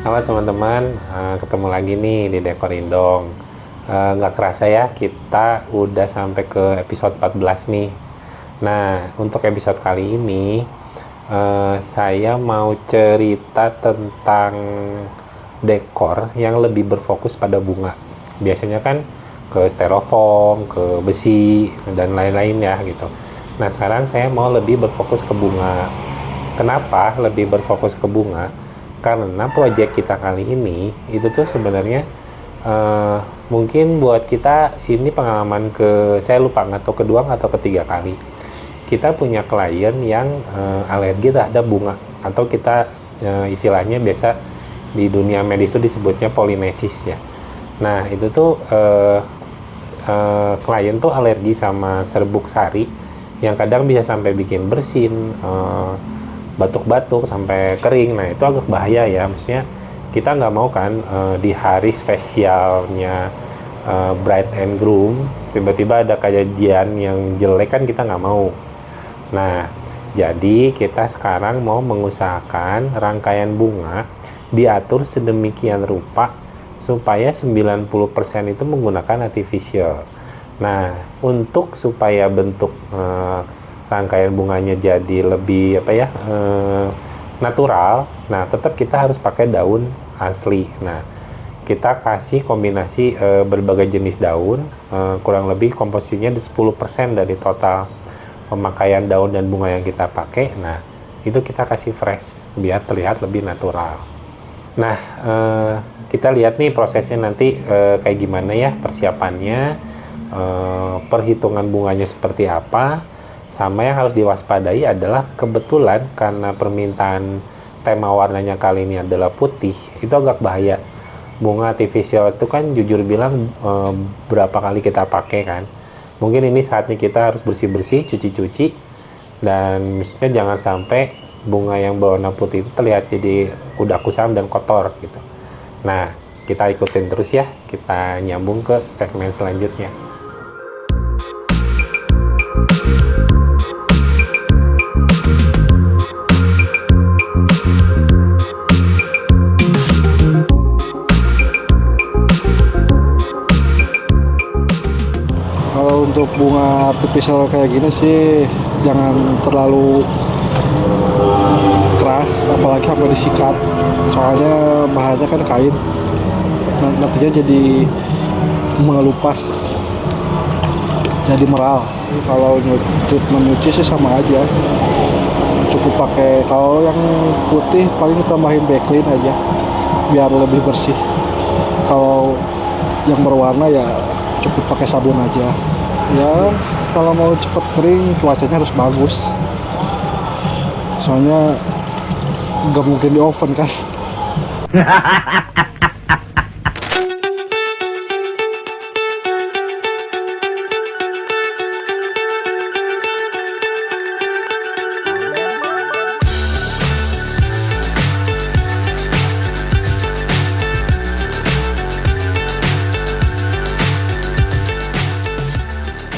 Halo teman-teman, ketemu lagi nih di Dekor Indong. Nggak kerasa ya, kita udah sampai ke episode 14 nih. Nah, untuk episode kali ini, saya mau cerita tentang dekor yang lebih berfokus pada bunga. Biasanya kan ke styrofoam, ke besi, dan lain-lain ya gitu. Nah, sekarang saya mau lebih berfokus ke bunga. Kenapa lebih berfokus ke bunga? Karena proyek kita kali ini itu tuh sebenarnya mungkin buat kita ini pengalaman saya lupa nggak tahu kedua atau ketiga kali kita punya klien yang alergi terhadap bunga, atau kita istilahnya biasa di dunia medis itu disebutnya polinesis ya. Nah itu tuh klien tuh alergi sama serbuk sari yang kadang bisa sampai bikin bersin, batuk-batuk sampai kering. Nah itu agak bahaya ya, maksudnya kita nggak mau kan di hari spesialnya bride and groom tiba-tiba ada kejadian yang jelek, kan kita nggak mau. Nah jadi kita sekarang mau mengusahakan rangkaian bunga diatur sedemikian rupa supaya 90% itu menggunakan artificial. Nah untuk supaya bentuk rangkaian bunganya jadi lebih natural, nah tetap kita harus pakai daun asli. Nah kita kasih kombinasi berbagai jenis daun, kurang lebih komposisinya 10% dari total pemakaian daun dan bunga yang kita pakai. Nah itu kita kasih fresh biar terlihat lebih natural. Nah kita lihat nih prosesnya nanti kayak gimana ya persiapannya, perhitungan bunganya seperti apa. Sama yang harus diwaspadai adalah kebetulan karena permintaan tema warnanya kali ini adalah putih, itu agak bahaya. Bunga artificial itu kan jujur bilang berapa kali kita pakai kan. Mungkin ini saatnya kita harus bersih-bersih, cuci-cuci, dan misalnya jangan sampai bunga yang berwarna putih itu terlihat jadi udah kusam dan kotor gitu. Nah, kita ikutin terus ya, kita nyambung ke segmen selanjutnya. Kalau untuk bunga artificial kayak gini sih jangan terlalu keras, apalagi sampai disikat. Soalnya bahannya kan kain, nantinya jadi mengelupas, jadi meral. Kalau treatment nyuci sih sama aja, cukup pakai, kalau yang putih paling tambahin backlin aja biar lebih bersih. Kalau yang berwarna ya cukup pakai sabun aja ya. Kalau mau cepet kering cuacanya harus bagus, soalnya nggak mungkin di oven kan.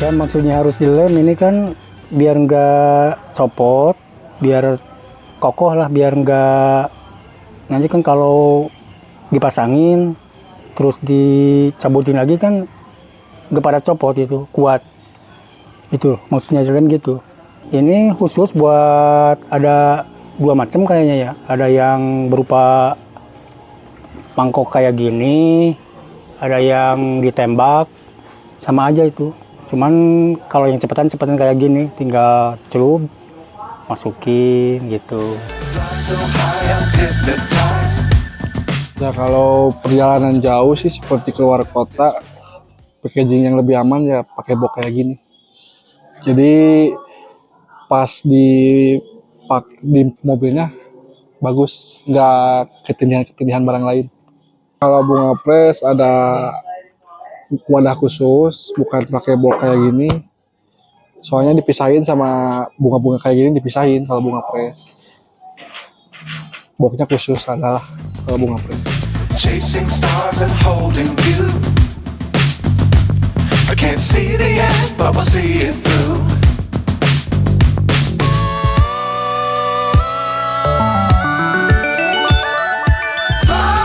Ya, maksudnya harus dilem ini kan biar nggak copot, biar kokoh lah, biar nggak, nanti kan kalau dipasangin terus dicabutin lagi kan nggak pada copot, itu kuat. Itu maksudnya dilem gitu. Ini khusus buat, ada dua macam kayaknya ya. Ada yang berupa mangkok kayak gini, ada yang ditembak, sama aja itu. Cuman kalau yang cepetan kayak gini, tinggal celup, masukin gitu. Ya kalau perjalanan jauh sih seperti keluar kota, packaging yang lebih aman ya pakai box kayak gini. Jadi pas di mobilnya bagus, nggak ketindihan barang lain. Kalau bunga press ada wadah khusus, bukan pakai box kayak gini. Soalnya dipisahin sama bunga-bunga kayak gini, dipisahin kalau bunga press. Boxnya khusus adalah kalau bunga press. Chasing stars and holding you. I can't see the end, but we'll see it through. Fly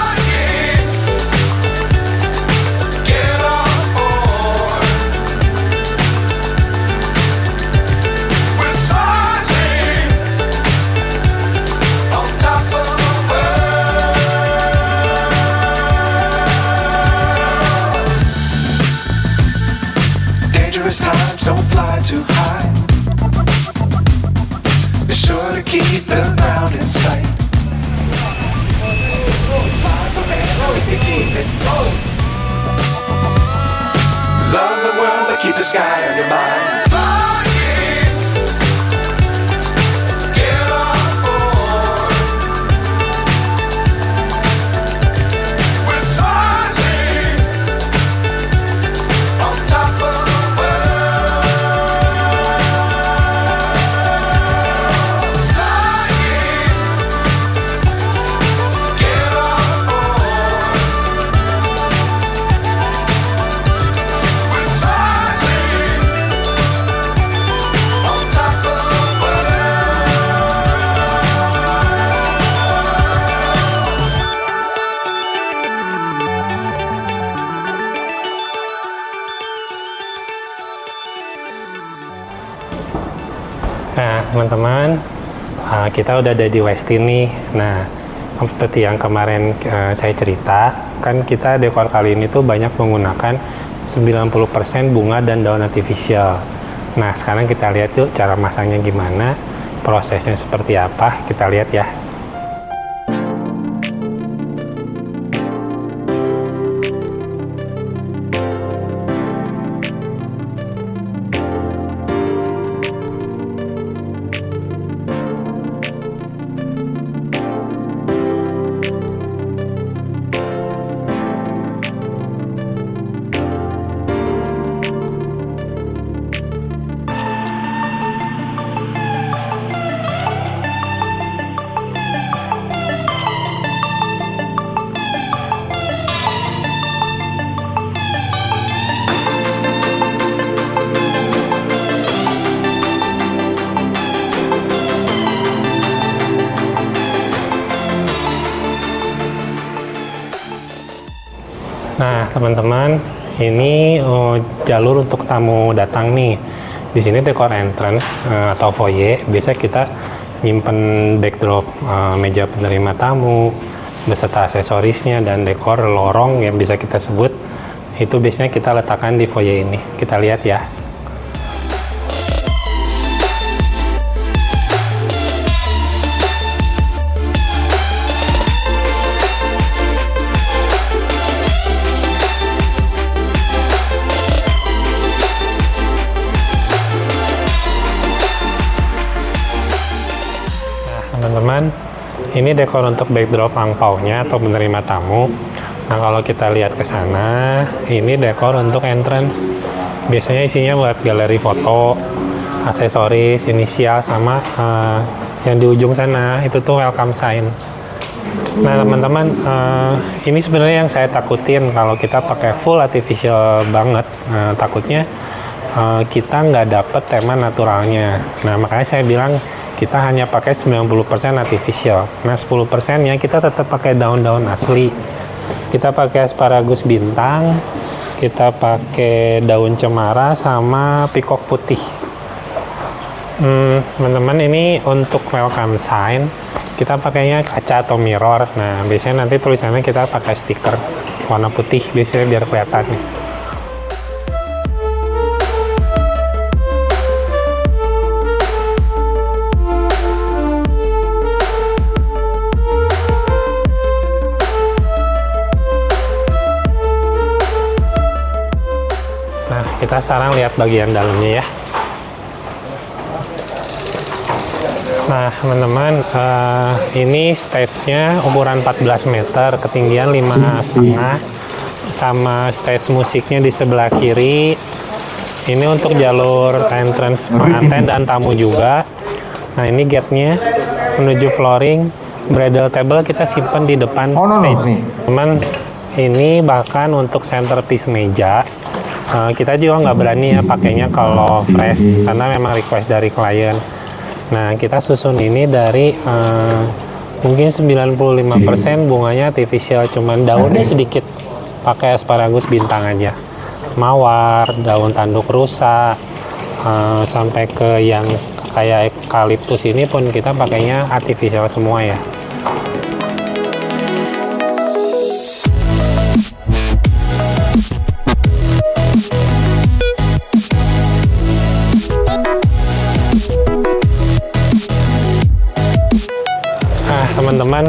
the sky on your mind. Flying, get on board. We're soaring on top of the world. Flying, get on board. We're soaring on top of the world. Nah, teman-teman, kita udah ada di Westin nih. Nah, seperti yang kemarin saya cerita, kan kita dekor kali ini tuh banyak menggunakan 90% bunga dan daun artifisial. Nah, sekarang kita lihat yuk cara masangnya gimana, prosesnya seperti apa, kita lihat ya. Nah, teman-teman, ini jalur untuk tamu datang nih. Di sini dekor entrance atau foyer, biasa kita nyimpen backdrop meja penerima tamu beserta aksesorisnya dan dekor lorong yang bisa kita sebut. Itu biasanya kita letakkan di foyer ini. Kita lihat ya. Teman-teman, ini dekor untuk backdrop angpaunya atau menerima tamu. Nah, kalau kita lihat ke sana, ini dekor untuk entrance. Biasanya isinya buat galeri foto, aksesoris, inisial, sama yang di ujung sana itu tuh welcome sign. Nah, teman-teman, ini sebenarnya yang saya takutin kalau kita pakai full artificial banget. Takutnya kita nggak dapet tema naturalnya. Nah, makanya saya bilang kita hanya pakai 90% artificial. Nah, 10%-nya kita tetap pakai daun-daun asli. Kita pakai asparagus bintang, kita pakai daun cemara sama pikok putih. Teman-teman, ini untuk welcome sign, kita pakainya kaca atau mirror. Nah, biasanya nanti tulisannya kita pakai stiker warna putih, biasanya biar kelihatan. Kita sekarang lihat bagian dalamnya ya. Nah, teman-teman, ini stage-nya ukuran 14 meter, ketinggian 5,5, sama stage musiknya di sebelah kiri. Ini untuk jalur entrance pengantin dan tamu juga. Nah, ini gate-nya menuju flooring. Bridal table kita simpan di depan stage. Teman, ini bahkan untuk centerpiece meja. Kita juga nggak berani ya pakainya kalau fresh karena memang request dari klien. Nah, kita susun ini dari mungkin 95% bunganya artificial, cuman daunnya sedikit pakai asparagus bintang aja, mawar, daun tanduk rusa, sampai ke yang kayak eukaliptus ini pun kita pakainya artificial semua ya. Teman-teman,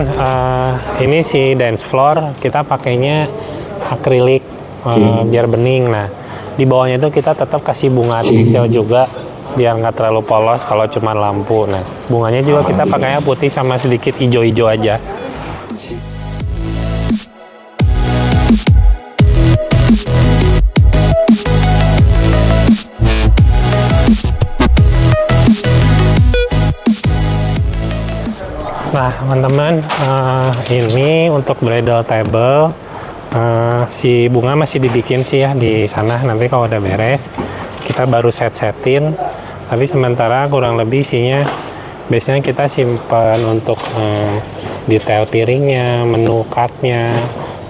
ini si dance floor kita pakainya akrilik biar bening. Nah, Di bawahnya itu kita tetap kasih bunga artificial juga biar nggak terlalu polos kalau cuma lampu. Nah, bunganya juga kita pakainya putih sama sedikit hijau-hijau aja. Nah, teman-teman, ini untuk bridal table. Si bunga masih dibikin sih ya di sana. Nanti kalau udah beres, kita baru set-setin. Tapi sementara kurang lebih isinya, biasanya kita simpan untuk detail piringnya, menu cardnya,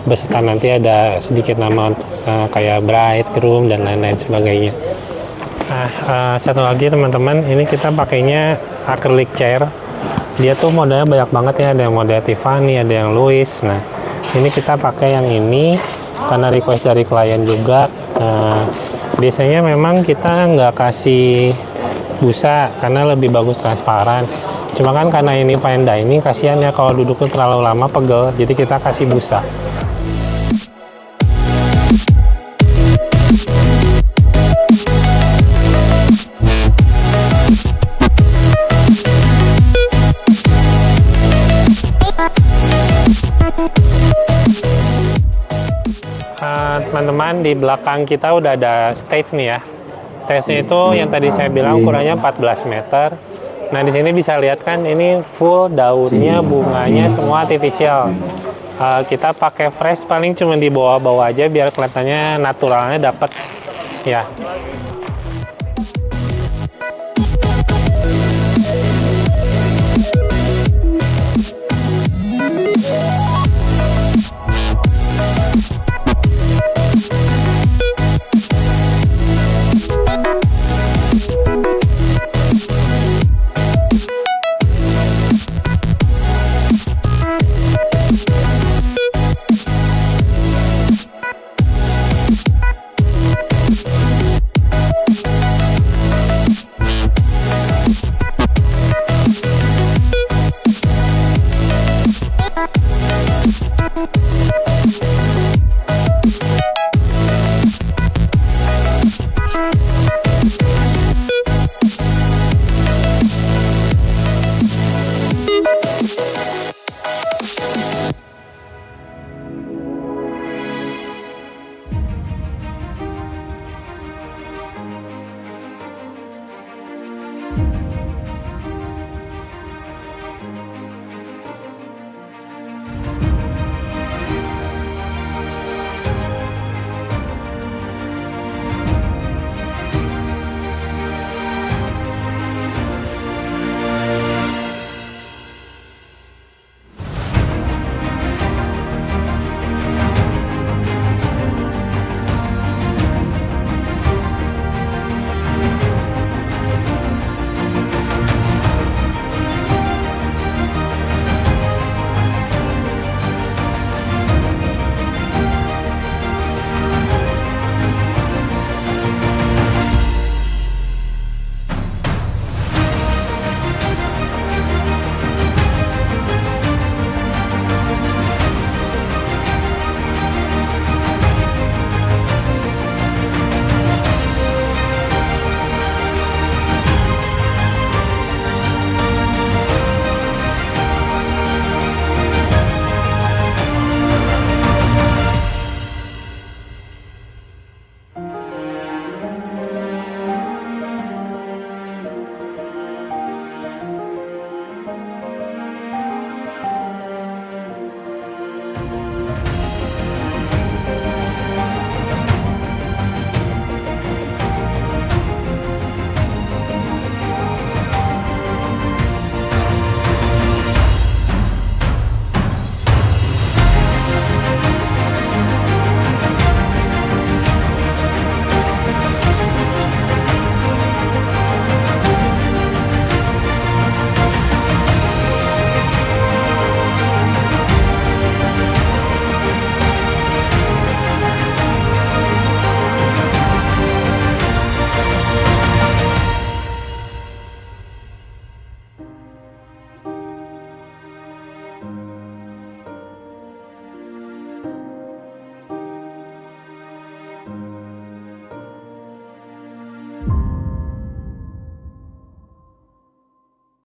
beserta nanti ada sedikit nama untuk kayak bride, groom, dan lain-lain sebagainya. Nah, satu lagi teman-teman, ini kita pakainya acrylic chair. Dia tuh modelnya banyak banget ya, ada yang model Tiffany, ada yang Louis. Nah, ini kita pakai yang ini karena request dari klien juga. Biasanya memang kita nggak kasih busa karena lebih bagus transparan. Cuma kan karena ini fine dining, kasihan ya kalau duduknya terlalu lama pegel, jadi kita kasih busa. Teman-teman, di belakang kita udah ada stage nih ya. Stage-nya itu yang tadi saya bilang ukurannya 14 meter. Nah, di sini bisa lihat kan ini full daunnya, bunganya semua artificial. Kita pakai fresh paling cuma di bawah-bawah aja biar kelihatannya naturalnya dapet ya.